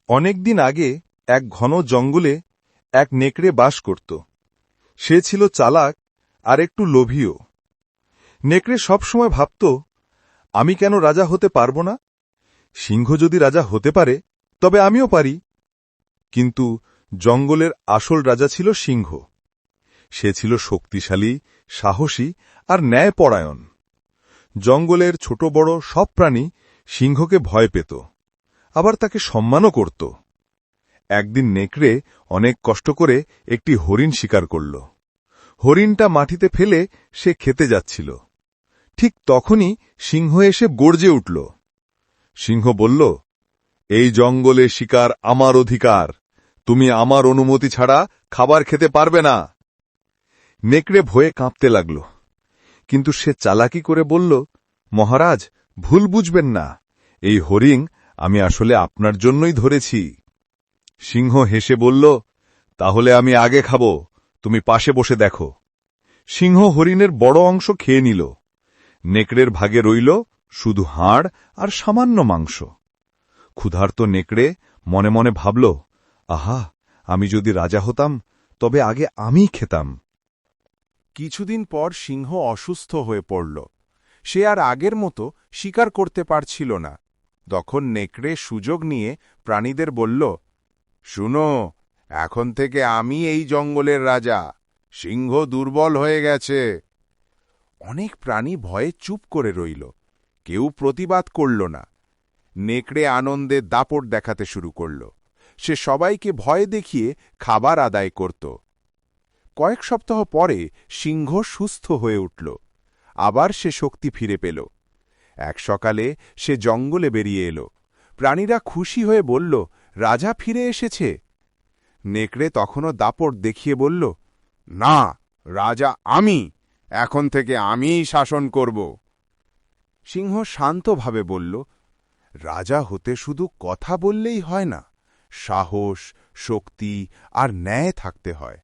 অনেকদিন আগে এক ঘন জঙ্গলে এক নেকড়ে বাস করত। সে ছিল চালাক আর একটু লোভীও। নেকড়ে সবসময় ভাবত, আমি কেন রাজা হতে পারব না? সিংহ যদি রাজা হতে পারে তবে আমিও পারি। কিন্তু জঙ্গলের আসল রাজা ছিল সিংহ। সে ছিল শক্তিশালী, সাহসী আর ন্যায়পরায়ণ। জঙ্গলের ছোট বড় সব প্রাণী সিংহকে ভয় পেত, আবার তাকে সম্মানও করত। একদিন নেকড়ে অনেক কষ্ট করে একটি হরিণ শিকার করল। হরিণটা মাটিতে ফেলে সে খেতে যাচ্ছিল। ঠিক তখনই সিংহ এসে গর্জে উঠল। সিংহ বলল, এই জঙ্গলে শিকার আমার অধিকার, তুমি আমার অনুমতি ছাড়া খাবার খেতে পারবে না। নেকড়ে ভয়ে কাঁপতে লাগল, কিন্তু সে চালাকি করে বলল, মহারাজ, ভুল বুঝবেন না, এই হরিণ আমি আসলে আপনার জন্যই ধরেছি। সিংহ হেসে বলল, তাহলে আমি আগে খাব, তুমি পাশে বসে দেখো। সিংহ হরিণের বড় অংশ খেয়ে নিল। নেকড়ের ভাগে রইল শুধু হাড় আর সামান্য মাংস। ক্ষুধার্ত নেকড়ে মনে মনে ভাবল, আহা, আমি যদি রাজা হতাম তবে আগে আমিই খেতাম। কিছুদিন পর সিংহ অসুস্থ হয়ে পড়ল। সে আর আগের মতো শিকার করতে পারছিল না। তখন নেকড়ে সুযোগ নিয়ে প্রাণীদের বলল, শুনো, এখন থেকে আমি এই জঙ্গলের রাজা। সিংহ দুর্বল হয়ে গেছে। অনেক প্রাণী ভয়ে চুপ করে রইল, কেউ প্রতিবাদ করল না। নেকড়ে আনন্দে দাপট দেখাতে শুরু করল। সে সবাইকে ভয় দেখিয়ে খাবার আদায় করত। কয়েক সপ্তাহ পরে সিংহ সুস্থ হয়ে উঠল। আবার সে শক্তি ফিরে পেল। এক সকালে সে জঙ্গলে বেরিয়ে এলো। প্রাণীরা খুশি হয়ে বলল, রাজা ফিরে এসেছে। নেকড়ে তখনও দাপট দেখিয়ে বলল, না, রাজা আমি, এখন থেকে আমিই শাসন করব। সিংহ শান্তভাবে বলল, রাজা হতে শুধু কথা বললেই হয় না, সাহস, শক্তি আর ন্যায় থাকতে হয়।